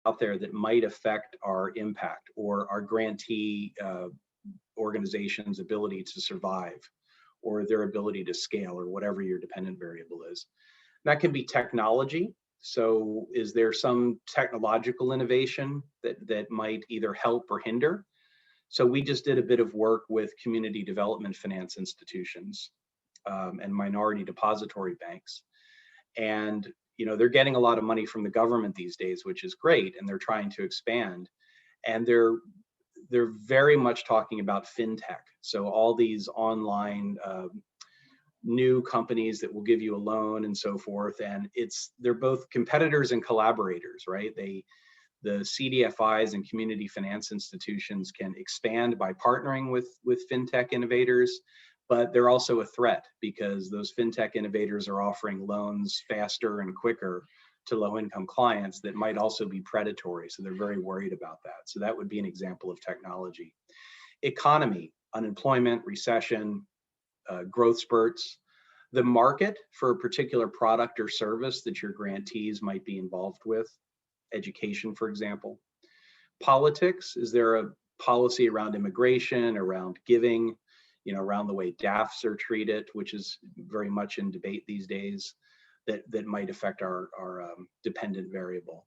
out there that might affect our impact or our grantee organization's ability to survive or their ability to scale or whatever your dependent variable is. That can be technology. So is there some technological innovation that might either help or hinder? So we just did a bit of work with community development finance institutions and minority depository banks. And they're getting a lot of money from the government these days, which is great, and they're trying to expand. And they're very much talking about fintech. So all these online new companies that will give you a loan and so forth, and they're both competitors and collaborators, right? The CDFIs and community finance institutions can expand by partnering with fintech innovators, but they're also a threat because those fintech innovators are offering loans faster and quicker to low-income clients that might also be predatory. So they're very worried about that. So that would be an example of technology. Economy, unemployment, recession, growth spurts, the market for a particular product or service that your grantees might be involved with, education, for example. Politics, is there a policy around immigration, around giving, around the way DAFs are treated, which is very much in debate these days, that might affect our dependent variable.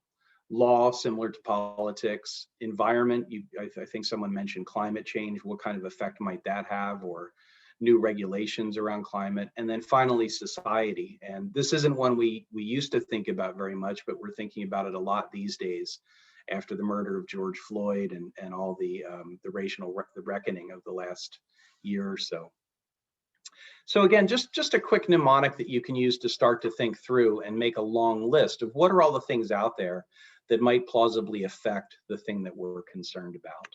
Law, similar to politics. Environment, I think someone mentioned climate change. What kind of effect might that have, or new regulations around climate? And then finally, society. And this isn't one we used to think about very much, but we're thinking about it a lot these days after the murder of George Floyd and all the racial reckoning of the last year or so. So again, just a quick mnemonic that you can use to start to think through and make a long list of what are all the things out there that might plausibly affect the thing that we're concerned about.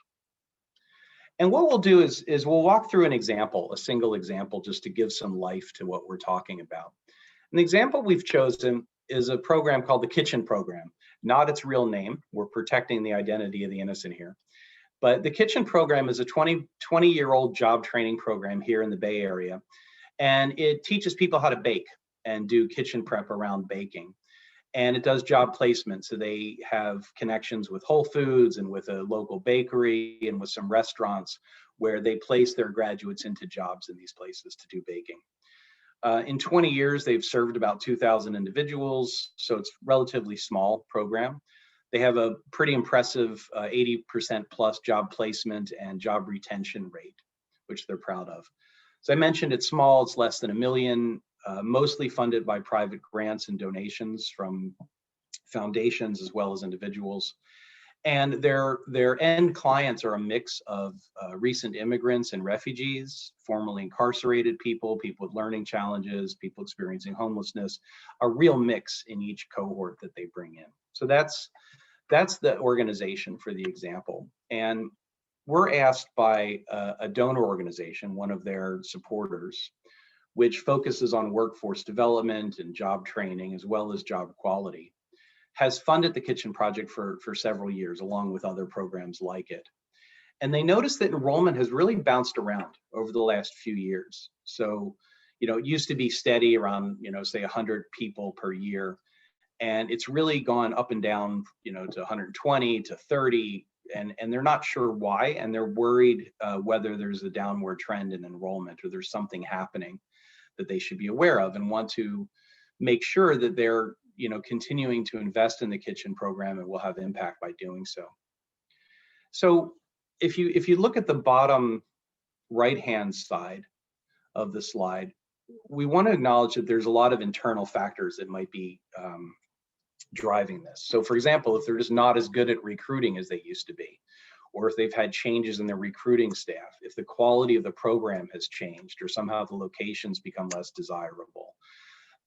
And what we'll do is we'll walk through an example, a single example, just to give some life to what we're talking about. An example we've chosen is a program called the Kitchen Program, not its real name. We're protecting the identity of the innocent here. But the Kitchen Program is a 20-year-old job training program here in the Bay Area. And it teaches people how to bake and do kitchen prep around baking. And it does job placement. So they have connections with Whole Foods and with a local bakery and with some restaurants where they place their graduates into jobs in these places to do baking. In 20 years, they've served about 2,000 individuals. So it's a relatively small program. They have a pretty impressive 80% plus job placement and job retention rate, which they're proud of. So I mentioned it's small, it's less than $1 million, mostly funded by private grants and donations from foundations as well as individuals. And their end clients are a mix of recent immigrants and refugees, formerly incarcerated people, people with learning challenges, people experiencing homelessness, a real mix in each cohort that they bring in. So that's the organization for the example. And we're asked by a donor organization, one of their supporters, which focuses on workforce development and job training as well as job quality, has funded the Kitchen Project for several years, along with other programs like it. And they noticed that enrollment has really bounced around over the last few years. So, it used to be steady around, say 100 people per year. And it's really gone up and down, to 120 to 30. And they're not sure why, and they're worried whether there's a downward trend in enrollment or there's something happening that they should be aware of, and want to make sure that they're continuing to invest in the Kitchen Program and will have impact by doing so. So if you look at the bottom right-hand side of the slide, we want to acknowledge that there's a lot of internal factors that might be driving this. So for example, if they're just not as good at recruiting as they used to be, or if they've had changes in their recruiting staff, if the quality of the program has changed, or somehow the locations become less desirable,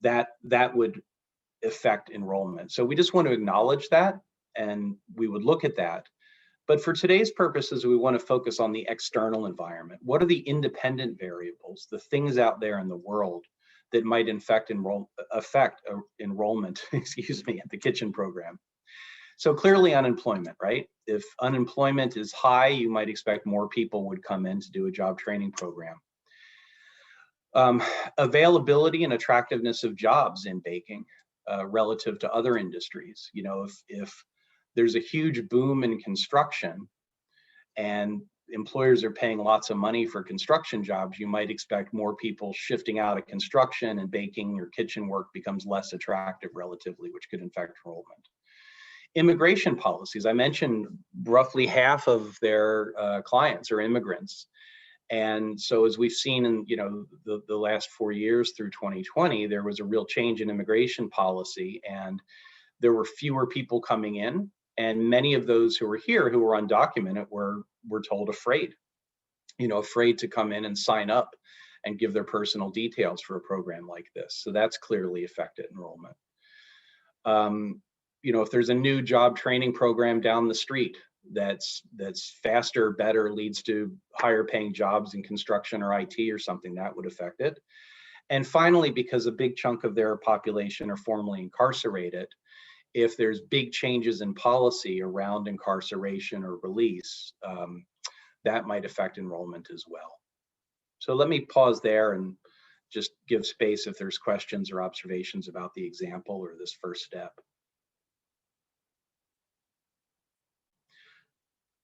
that would affect enrollment. So we just want to acknowledge that, and we would look at that. But for today's purposes, we want to focus on the external environment. What are the independent variables, the things out there in the world that might affect enrollment, excuse me, at the Kitchen Program? So clearly unemployment, right? If unemployment is high, you might expect more people would come in to do a job training program. Availability and attractiveness of jobs in baking relative to other industries. If there's a huge boom in construction and employers are paying lots of money for construction jobs, you might expect more people shifting out of construction, and baking or kitchen work becomes less attractive relatively, which could affect enrollment. Immigration policies, I mentioned roughly half of their clients are immigrants. And so as we've seen in the last 4 years through 2020, there was a real change in immigration policy, and there were fewer people coming in. And many of those who were here who were undocumented were told afraid to come in and sign up and give their personal details for a program like this. So that's clearly affected enrollment. If there's a new job training program down the street that's faster, better, leads to higher paying jobs in construction or IT or something, that would affect it. And finally, because a big chunk of their population are formerly incarcerated, if there's big changes in policy around incarceration or release, that might affect enrollment as well. So let me pause there and just give space if there's questions or observations about the example or this first step.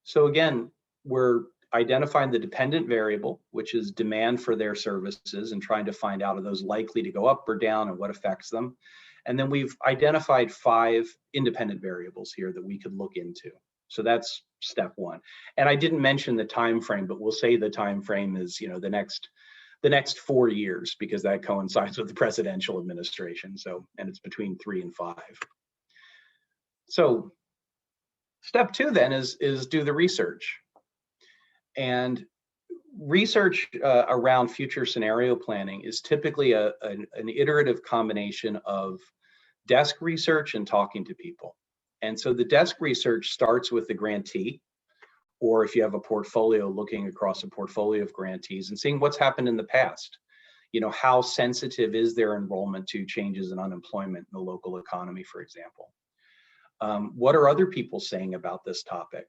So again, we're identifying the dependent variable, which is demand for their services, and trying to find out are those likely to go up or down and what affects them. And then we've identified 5 independent variables here that we could look into. So that's step 1. And I didn't mention the time frame, but we'll say the time frame is the next 4 years, because that coincides with the presidential administration. So, and it's between 3 and 5. So step 2 then is do the research. And research around future scenario planning is typically an iterative combination of desk research and talking to people. And so the desk research starts with the grantee, or if you have a portfolio, looking across a portfolio of grantees and seeing what's happened in the past. How sensitive is their enrollment to changes in unemployment in the local economy, for example? What are other people saying about this topic?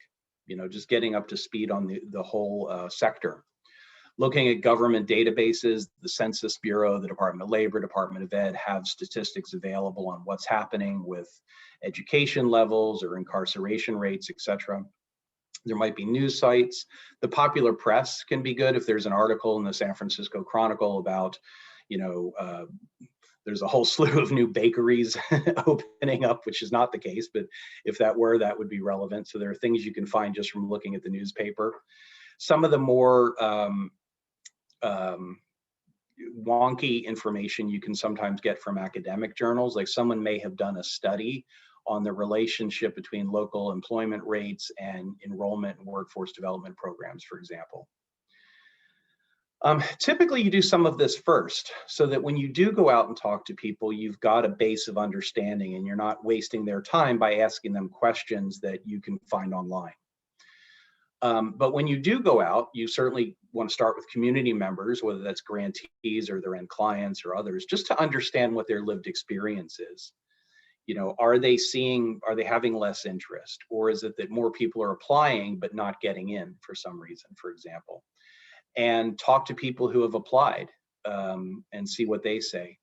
Just getting up to speed on the whole sector. Looking at government databases, the Census Bureau, the Department of Labor, Department of Ed have statistics available on what's happening with education levels or incarceration rates, etc. There might be news sites. The popular press can be good. If there's an article in the San Francisco Chronicle about, there's a whole slew of new bakeries opening up, which is not the case, but if that were, that would be relevant. So there are things you can find just from looking at the newspaper. Some of the more wonky information you can sometimes get from academic journals, like someone may have done a study on the relationship between local employment rates and enrollment in workforce development programs, for example. Typically, you do some of this first, so that when you do go out and talk to people, you've got a base of understanding and you're not wasting their time by asking them questions that you can find online. But when you do go out, you certainly want to start with community members, whether that's grantees or their end clients or others, just to understand what their lived experience is. Are they having less interest, or is it that more people are applying but not getting in for some reason, for example? And talk to people who have applied and see what they say.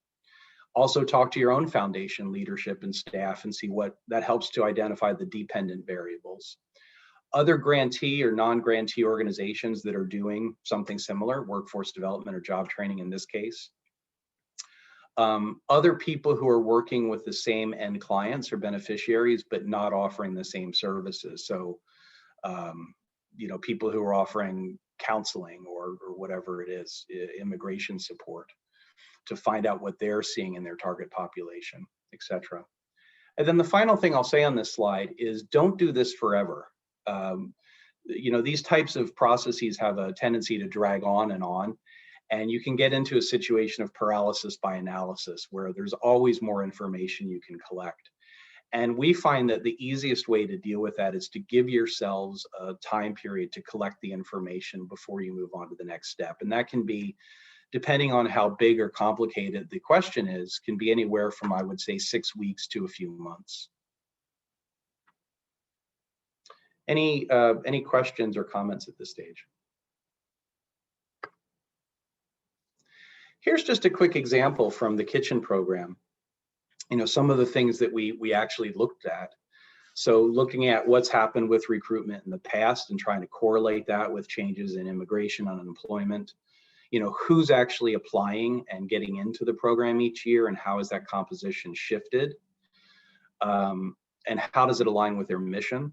Also talk to your own foundation leadership and staff and see what that helps to identify the dependent variables. Other grantee or non-grantee organizations that are doing something similar, workforce development or job training in this case. Other people who are working with the same end clients or beneficiaries, but not offering the same services. So, people who are offering counseling or whatever it is, immigration support, to find out what they're seeing in their target population, etc. And then the final thing I'll say on this slide is don't do this forever. These types of processes have a tendency to drag on, and you can get into a situation of paralysis by analysis where there's always more information you can collect. And we find that the easiest way to deal with that is to give yourselves a time period to collect the information before you move on to the next step. And that can be, depending on how big or complicated the question is, can be anywhere from, I would say, 6 weeks to a few months. Any questions or comments at this stage? Here's just a quick example from the kitchen program. Some of the things that we actually looked at. So looking at what's happened with recruitment in the past and trying to correlate that with changes in immigration, unemployment, who's actually applying and getting into the program each year, and how has that composition shifted, and how does it align with their mission?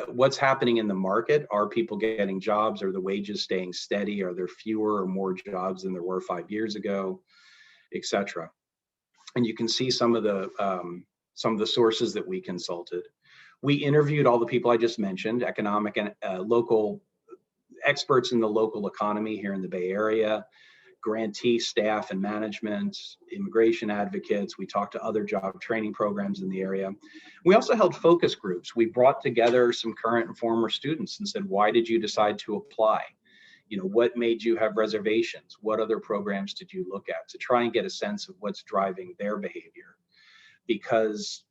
What's happening in the market? Are people getting jobs? Are the wages staying steady? Are there fewer or more jobs than there were 5 years ago, et cetera? And you can see some of the sources that we consulted. We interviewed all the people I just mentioned, economic and local experts in the local economy here in the Bay Area, grantee staff and management, immigration advocates. We talked to other job training programs in the area. We also held focus groups. We brought together some current and former students and said, why did you decide to apply? What made you have reservations? What other programs did you look at, to try and get a sense of what's driving their behavior? Because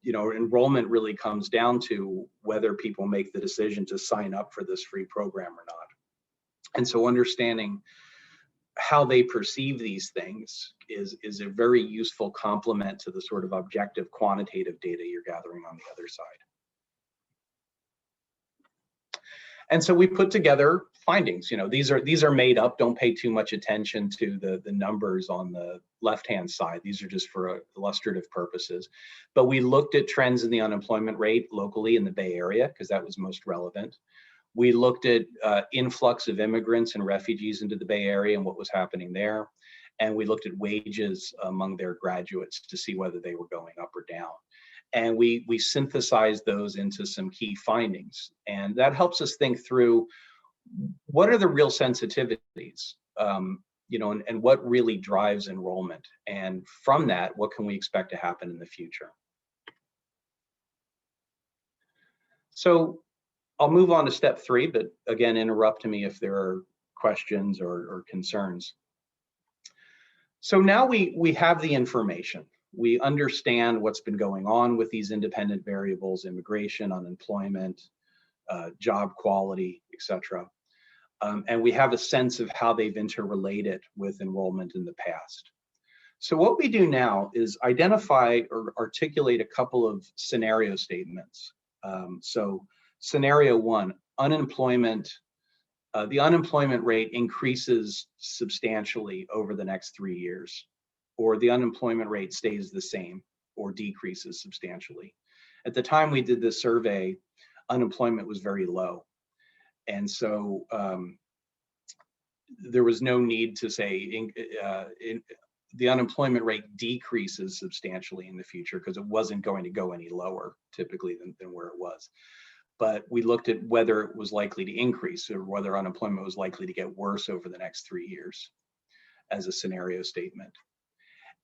enrollment really comes down to whether people make the decision to sign up for this free program or not. And so understanding how they perceive these things is a very useful complement to the sort of objective quantitative data you're gathering on the other side. And so we put together findings. These are made up. Don't pay too much attention to the numbers on the left-hand side. These are just for illustrative purposes. But we looked at trends in the unemployment rate locally in the Bay Area, because that was most relevant. We looked at influx of immigrants and refugees into the Bay Area and what was happening there. And we looked at wages among their graduates to see whether they were going up or down. And we synthesized those into some key findings. And that helps us think through what are the real sensitivities, and what really drives enrollment. And from that, what can we expect to happen in the future? So I'll move on to step 3, but again, interrupt me if there are questions or concerns. So now we have the information. We understand what's been going on with these independent variables: immigration, unemployment, job quality, etc. And we have a sense of how they've interrelated with enrollment in the past. So what we do now is identify or articulate a couple of scenario statements. So scenario 1, unemployment. The unemployment rate increases substantially over the next 3 years, or the unemployment rate stays the same or decreases substantially. At the time we did this survey, unemployment was very low. And so there was no need to say the unemployment rate decreases substantially in the future, because it wasn't going to go any lower typically than where it was. But we looked at whether it was likely to increase or whether unemployment was likely to get worse over the next 3 years as a scenario statement.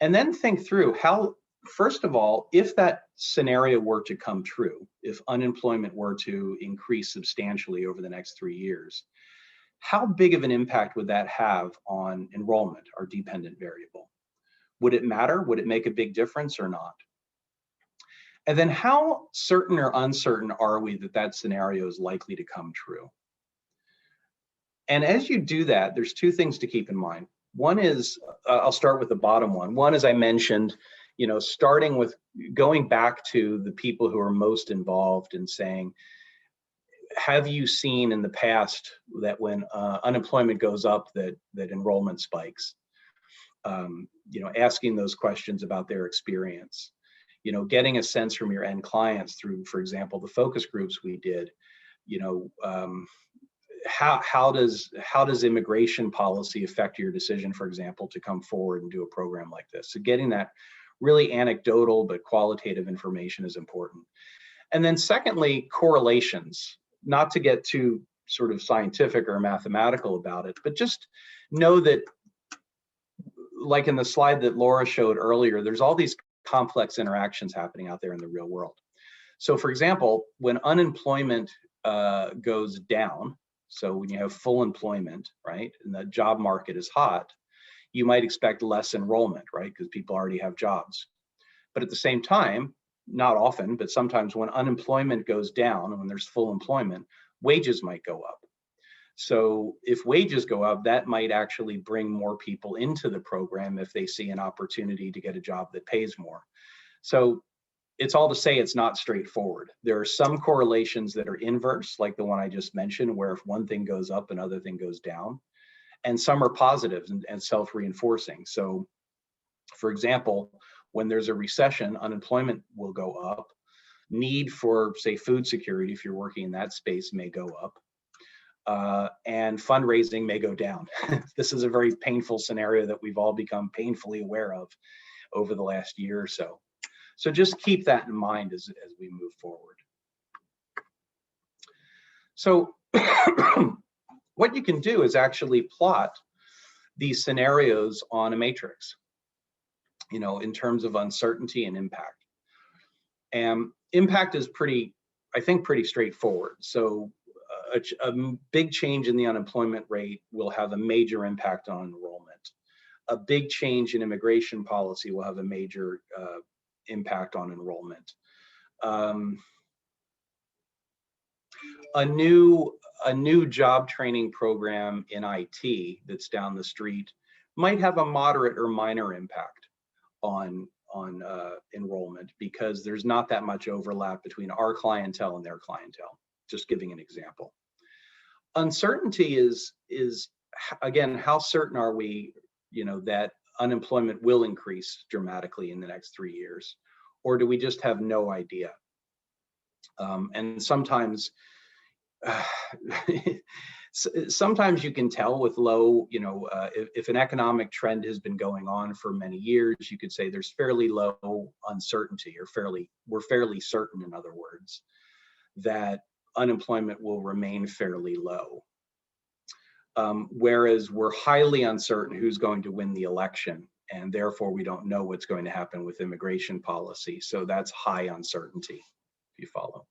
And then think through how, first of all, if that scenario were to come true, if unemployment were to increase substantially over the next 3 years, how big of an impact would that have on enrollment, our dependent variable? Would it matter? Would it make a big difference or not? And then how certain or uncertain are we that that scenario is likely to come true? And as you do that, there's 2 things to keep in mind. One is, I'll start with the bottom one. One, as I mentioned, starting with going back to the people who are most involved and saying, have you seen in the past that when unemployment goes up that enrollment spikes? Asking those questions about their experience. Getting a sense from your end clients through, for example, the focus groups we did. How does immigration policy affect your decision, for example, to come forward and do a program like this? So getting that really anecdotal but qualitative information is important. And then secondly, correlations. Not to get too sort of scientific or mathematical about it, but just know that, like in the slide that Laura showed earlier, there's all these complex interactions happening out there in the real world. So for example, when unemployment goes down, so when you have full employment, right, and the job market is hot, you might expect less enrollment, right, because people already have jobs. But at the same time, not often, but sometimes when unemployment goes down and when there's full employment, wages might go up. So if wages go up, that might actually bring more people into the program if they see an opportunity to get a job that pays more. So it's all to say it's not straightforward. There are some correlations that are inverse, like the one I just mentioned, where if one thing goes up, another thing goes down. And some are positive and self-reinforcing. So, for example, when there's a recession, unemployment will go up. Need for, say, food security, if you're working in that space, may go up. And fundraising may go down. This is a very painful scenario that we've all become painfully aware of over the last year or so. So just keep that in mind as we move forward. So what you can do is actually plot these scenarios on a matrix, you know, in terms of uncertainty and impact. And impact is I think pretty straightforward. So a big change in the unemployment rate will have a major impact on enrollment. A big change in immigration policy will have a major impact on enrollment. A new job training program in IT that's down the street might have a moderate or minor impact on enrollment, because there's not that much overlap between our clientele and their clientele. Just giving an example. Uncertainty is again, how certain are we, you know, that unemployment will increase dramatically in the next 3 years, or do we just have no idea? And sometimes sometimes you can tell with low, you know, if an economic trend has been going on for many years, you could say there's fairly low uncertainty, or we're fairly certain, in other words, that unemployment will remain fairly low. Whereas we're highly uncertain who's going to win the election, and therefore we don't know what's going to happen with immigration policy. So that's high uncertainty, if you follow.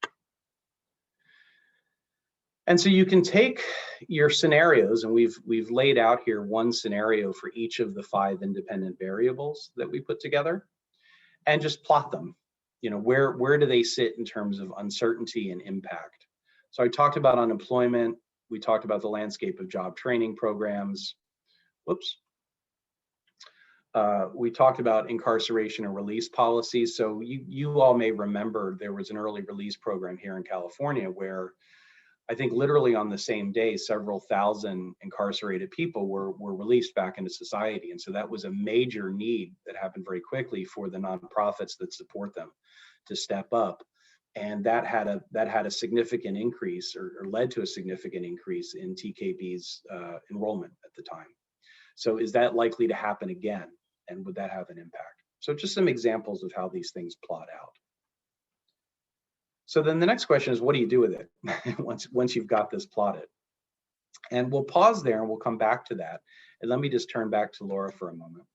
And so you can take your scenarios, and we've laid out here one scenario for each of the 5 independent variables that we put together, and just plot them. You know, where do they sit in terms of uncertainty and impact? So I talked about unemployment. We talked about the landscape of job training programs. Whoops. We talked about incarceration and release policies. So you all may remember there was an early release program here in California where I think literally on the same day, several thousand incarcerated people were released back into society. And so that was a major need that happened very quickly for the nonprofits that support them to step up. And that had a significant increase, or led to a significant increase in TKB's enrollment at the time. So is that likely to happen again? And would that have an impact? So just some examples of how these things plot out. So then the next question is, what do you do with it once you've got this plotted? And we'll pause there and we'll come back to that. And let me just turn back to Laura for a moment.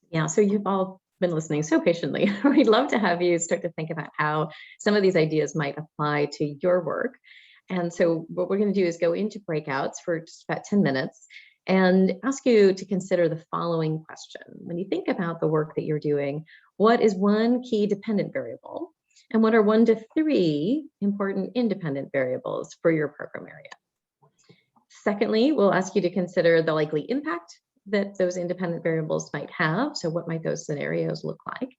Yeah, so you've all been listening so patiently. We'd love to have you start to think about how some of these ideas might apply to your work. And so what we're going to do is go into breakouts for just about 10 minutes and ask you to consider the following question. When you think about the work that you're doing, what is one key dependent variable? And what are 1 to 3 important independent variables for your program area? Secondly, we'll ask you to consider the likely impact that those independent variables might have. So what might those scenarios look like?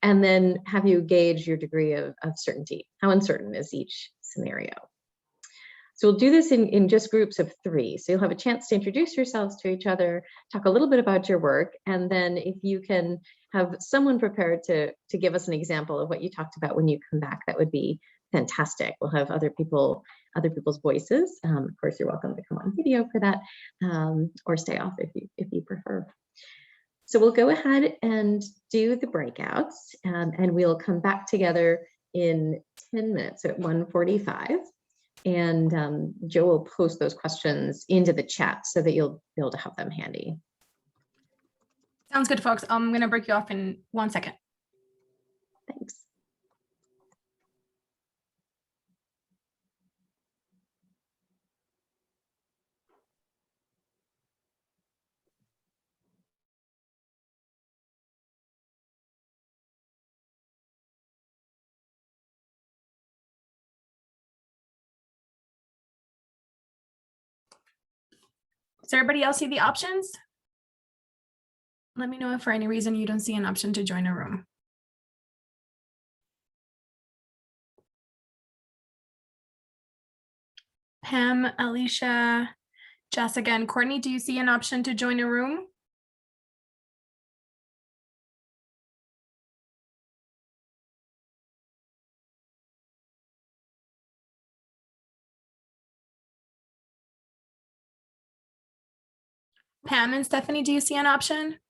And then have you gauge your degree of certainty. How uncertain is each scenario? So we'll do this in just groups of 3. So you'll have a chance to introduce yourselves to each other, talk a little bit about your work, and then if you can have someone prepared to give us an example of what you talked about when you come back, that would be fantastic. We'll have other people's voices. Of course, you're welcome to come on video for that, or stay off if you prefer. So we'll go ahead and do the breakouts, and we'll come back together in 10 minutes at 1:45. And Joe will post those questions into the chat so that you'll be able to have them handy. Sounds good, folks. I'm going to break you off in 1 second. Thanks. Does everybody else see the options? Let me know if for any reason you don't see an option to join a room. Pam, Alicia, Jessica, and Courtney, do you see an option to join a room? Pam and Stephanie, do you see an option?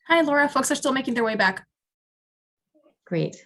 Hi, Laura. Folks are still making their way back. Great.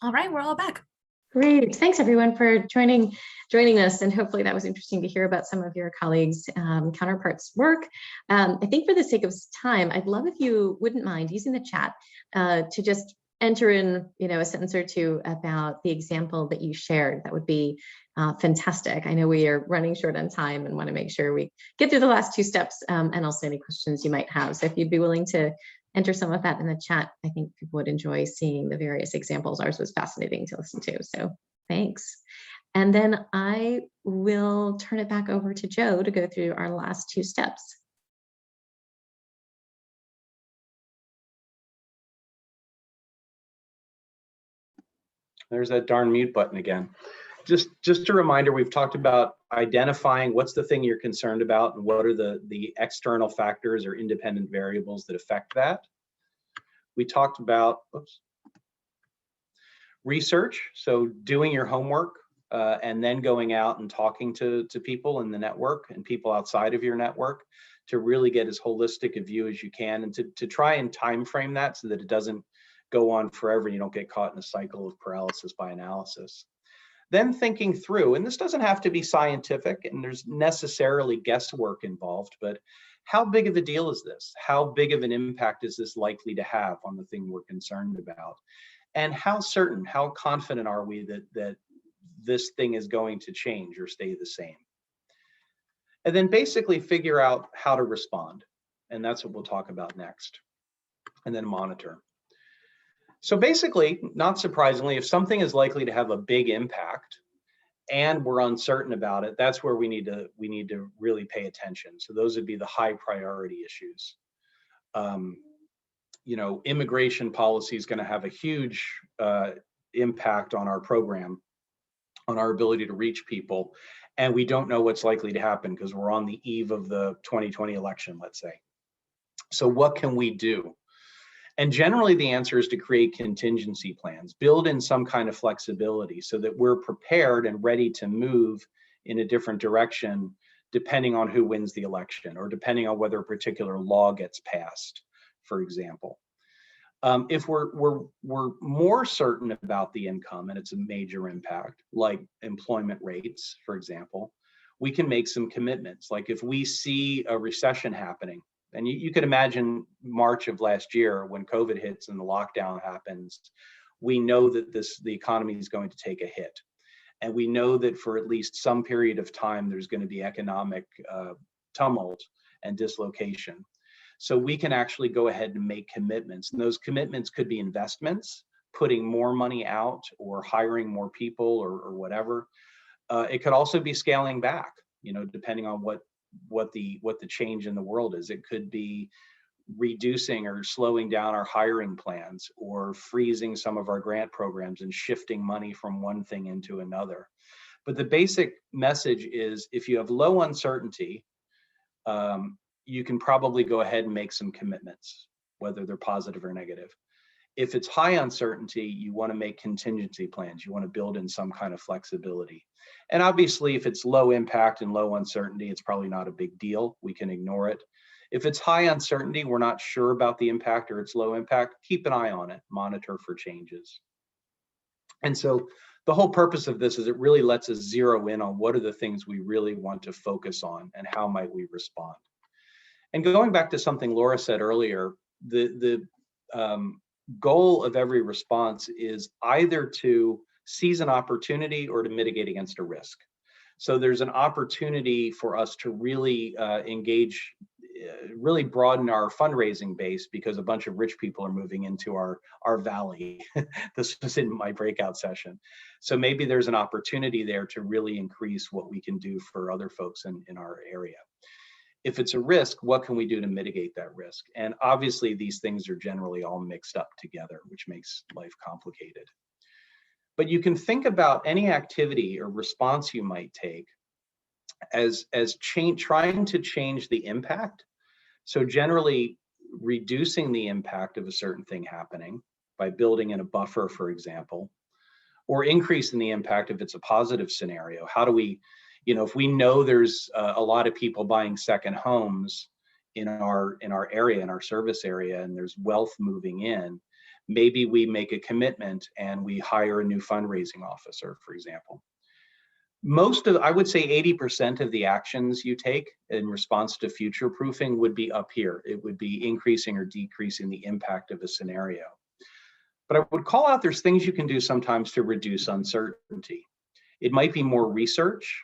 All right, we're all back. Great. Thanks everyone for joining us. And hopefully that was interesting to hear about some of your colleagues' counterparts' work. I think for the sake of time, I'd love if you wouldn't mind using the chat to just enter in, a sentence or two about the example that you shared. That would be fantastic. I know we are running short on time and want to make sure we get through the last two steps and also any questions you might have. So if you'd be willing to enter some of that in the chat, I think people would enjoy seeing the various examples. Ours was fascinating to listen to, so thanks. And then I will turn it back over to Joe to go through our last two steps. There's that darn mute button again. Just a reminder, we've talked about identifying what's the thing you're concerned about and what are the external factors or independent variables that affect that. We talked about research, so doing your homework and then going out and talking to people in the network and people outside of your network to really get as holistic a view as you can, and to try and time frame that so that it doesn't go on forever and you don't get caught in a cycle of paralysis by analysis. Then thinking through, and this doesn't have to be scientific and there's necessarily guesswork involved, but how big of a deal is this? How big of an impact is this likely to have on the thing we're concerned about? And how certain, how confident are we that this thing is going to change or stay the same? And then basically figure out how to respond. And that's what we'll talk about next. And then monitor. So basically, not surprisingly, if something is likely to have a big impact and we're uncertain about it, that's where we need to really pay attention. So those would be the high priority issues. Immigration policy is going to have a huge impact on our program, on our ability to reach people, and we don't know what's likely to happen because we're on the eve of the 2020 election, let's say. So what can we do? And generally the answer is to create contingency plans, build in some kind of flexibility so that we're prepared and ready to move in a different direction depending on who wins the election or depending on whether a particular law gets passed, for example. If we're more certain about the income and it's a major impact, like employment rates, for example, we can make some commitments. Like if we see a recession happening, and you could imagine March of last year when COVID hits and the lockdown happens, we know that the economy is going to take a hit. And we know that for at least some period of time, there's going to be economic tumult and dislocation. So we can actually go ahead and make commitments. And those commitments could be investments, putting more money out or hiring more people or whatever. It could also be scaling back, depending on what the change in the world is. It could be reducing or slowing down our hiring plans or freezing some of our grant programs and shifting money from one thing into another. But the basic message is if you have low uncertainty, you can probably go ahead and make some commitments, whether they're positive or negative. If it's high uncertainty, you want to make contingency plans. You want to build in some kind of flexibility. And obviously, if it's low impact and low uncertainty, it's probably not a big deal. We can ignore it. If it's high uncertainty, we're not sure about the impact or it's low impact, keep an eye on it, monitor for changes. And so the whole purpose of this is it really lets us zero in on what are the things we really want to focus on and how might we respond. And going back to something Laura said earlier, the goal of every response is either to seize an opportunity or to mitigate against a risk. So there's an opportunity for us to really engage, really broaden our fundraising base, because a bunch of rich people are moving into our valley. This was in my breakout session. So maybe there's an opportunity there to really increase what we can do for other folks in our area. If it's a risk, what can we do to mitigate that risk? And obviously these things are generally all mixed up together, which makes life complicated. But you can think about any activity or response you might take as trying to change the impact. So generally reducing the impact of a certain thing happening by building in a buffer, for example, or increasing the impact if it's a positive scenario. How do we, if we know there's a lot of people buying second homes in our area, in our service area, and there's wealth moving in, maybe we make a commitment and we hire a new fundraising officer, for example. I would say 80% of the actions you take in response to future proofing would be up here. It would be increasing or decreasing the impact of a scenario. But I would call out there's things you can do sometimes to reduce uncertainty. It might be more research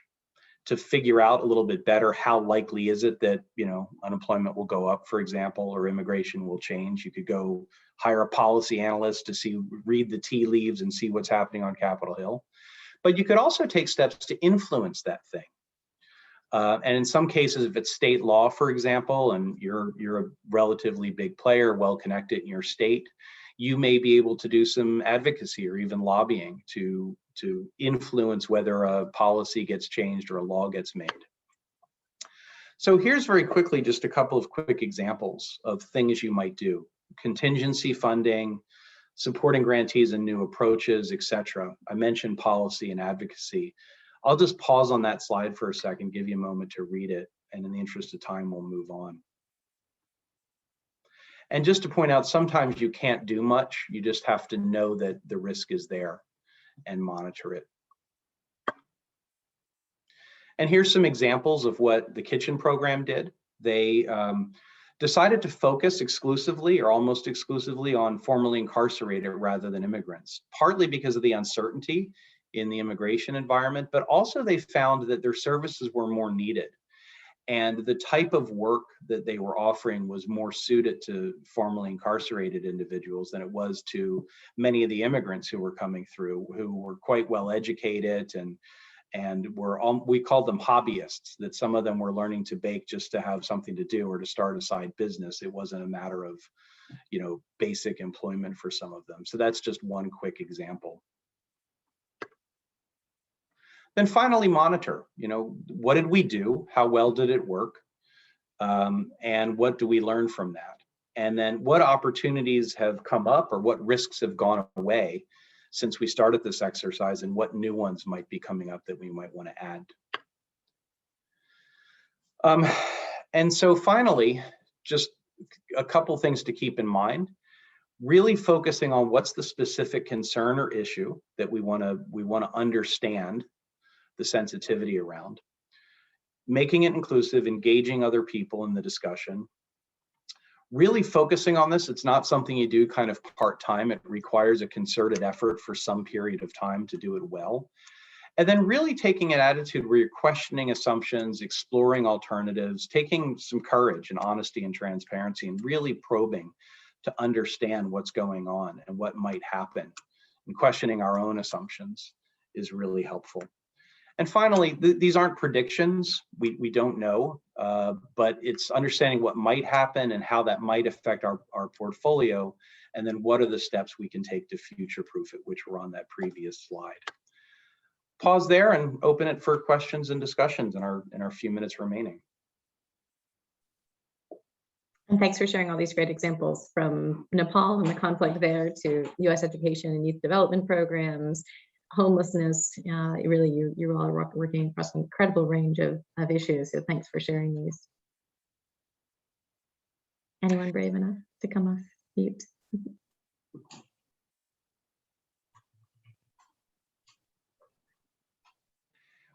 to figure out a little bit better how likely is it that unemployment will go up, for example, or immigration will change. You could go hire a policy analyst to read the tea leaves and see what's happening on Capitol Hill. But you could also take steps to influence that thing. And in some cases, if it's state law, for example, and you're a relatively big player, well connected in your state, you may be able to do some advocacy or even lobbying to influence whether a policy gets changed or a law gets made. So here's very quickly just a couple of quick examples of things you might do. Contingency funding, supporting grantees and new approaches, etc. I mentioned policy and advocacy. I'll just pause on that slide for a second, give you a moment to read it, and in the interest of time, we'll move on. And just to point out, sometimes you can't do much. You just have to know that the risk is there and monitor it. And here's some examples of what the Kitchen program did. They decided to focus exclusively or almost exclusively on formerly incarcerated rather than immigrants, partly because of the uncertainty in the immigration environment, but also they found that their services were more needed. And the type of work that they were offering was more suited to formerly incarcerated individuals than it was to many of the immigrants who were coming through, who were quite well educated and we called them hobbyists, that some of them were learning to bake just to have something to do or to start a side business. It wasn't a matter of, basic employment for some of them. So that's just one quick example. Then finally, monitor, what did we do? How well did it work? And what do we learn from that? And then what opportunities have come up or what risks have gone away since we started this exercise, and what new ones might be coming up that we might want to add? And so finally, just a couple things to keep in mind. Really focusing on what's the specific concern or issue that we want to understand the sensitivity around, making it inclusive, engaging other people in the discussion, really focusing on this. It's not something you do kind of part-time. It requires a concerted effort for some period of time to do it well. And then really taking an attitude where you're questioning assumptions, exploring alternatives, taking some courage and honesty and transparency, and really probing to understand what's going on and what might happen. And questioning our own assumptions is really helpful. And finally, these aren't predictions. We don't know, but it's understanding what might happen and how that might affect our portfolio, and then what are the steps we can take to future-proof it, which were on that previous slide. Pause there and open it for questions and discussions in our few minutes remaining. And thanks for sharing all these great examples, from Nepal and the conflict there to U.S. education and youth development programs, homelessness. Really, you're all working across an incredible range of issues. So thanks for sharing these. Anyone brave enough to come off mute?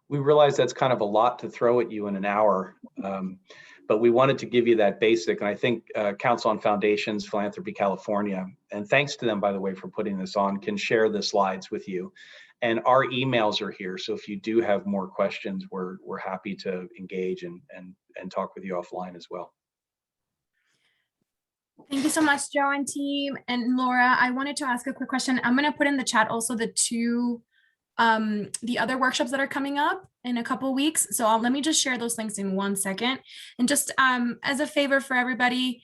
We realize that's kind of a lot to throw at you in an hour, but we wanted to give you that basic. And I think Council on Foundations, Philanthropy California, and thanks to them, by the way, for putting this on, can share the slides with you. And our emails are here. So if you do have more questions, we're happy to engage and talk with you offline as well. Thank you so much, Joe and team. And Laura, I wanted to ask a quick question. I'm going to put in the chat also the other workshops that are coming up in a couple of weeks. So let me just share those links in 1 second. And just as a favor for everybody,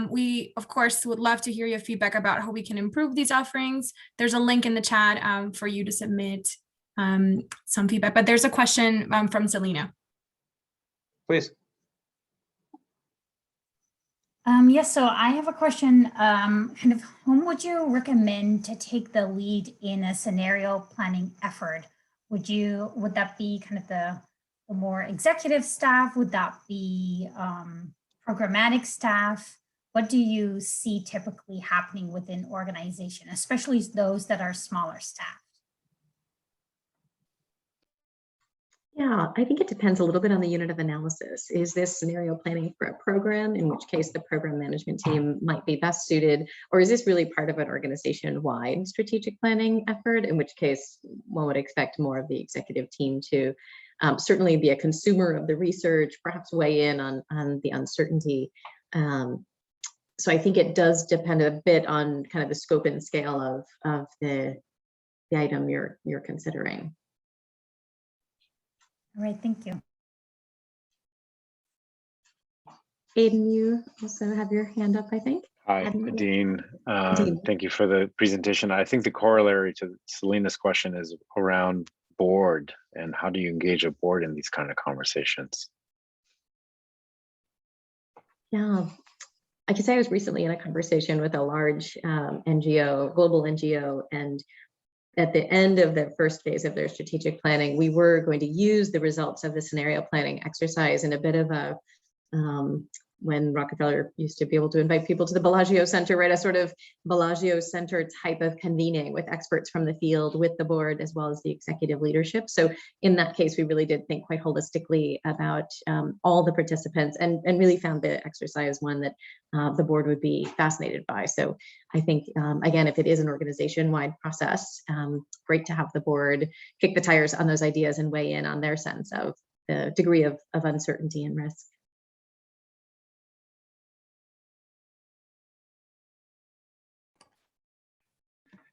we of course would love to hear your feedback about how we can improve these offerings. There's a link in the chat for you to submit some feedback, but there's a question from Selena. Please. Yes, so I have a question. Kind of whom would you recommend to take the lead in a scenario planning effort? Would that be kind of the more executive staff? Would that be programmatic staff? What do you see typically happening within organization, especially those that are smaller staff? Yeah, I think it depends a little bit on the unit of analysis. Is this scenario planning for a program, in which case the program management team might be best suited, or is this really part of an organization-wide strategic planning effort, in which case one would expect more of the executive team to certainly be a consumer of the research, perhaps weigh in on the uncertainty. So I think it does depend a bit on kind of the scope and scale of the item you're considering. All right, thank you. Aiden, you also have your hand up, I think. Hi, Dean. Thank you for the presentation. I think the corollary to Selena's question is around board and how do you engage a board in these kind of conversations? Yeah, I can say I was recently in a conversation with a large NGO, global NGO, and at the end of the first phase of their strategic planning, we were going to use the results of the scenario planning exercise in a bit of a, when Rockefeller used to be able to invite people to the Bellagio Center, right? A sort of Bellagio Center type of convening with experts from the field, with the board, as well as the executive leadership. So in that case, we really did think quite holistically about all the participants and really found the exercise one that the board would be fascinated by. So I think, again, if it is an organization-wide process, great to have the board kick the tires on those ideas and weigh in on their sense of the degree of uncertainty and risk.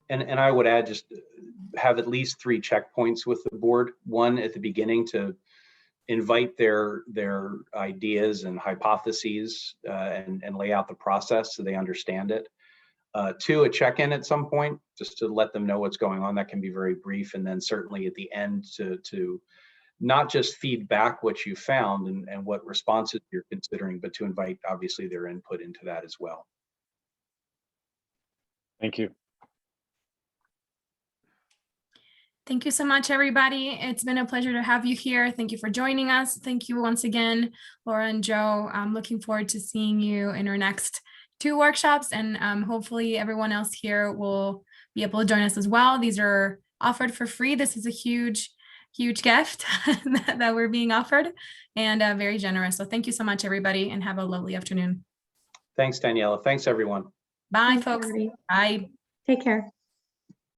And I would add, just have at least 3 checkpoints with the board. One at the beginning to invite their ideas and hypotheses and lay out the process so they understand it. 2, a check-in at some point, just to let them know what's going on. That can be very brief. And then certainly at the end to not just feed back what you found and what responses you're considering, but to invite obviously their input into that as well. Thank you. Thank you so much, everybody. It's been a pleasure to have you here. Thank you for joining us. Thank you once again, Laura and Joe. I'm looking forward to seeing you in our next 2 workshops, and hopefully everyone else here will be able to join us as well. These are offered for free. This is a huge gift that we're being offered, and very generous. So thank you so much, everybody, and have a lovely afternoon. Thanks, Daniela. Thanks, everyone. Bye, Thanks, folks. everybody. Bye. Take care.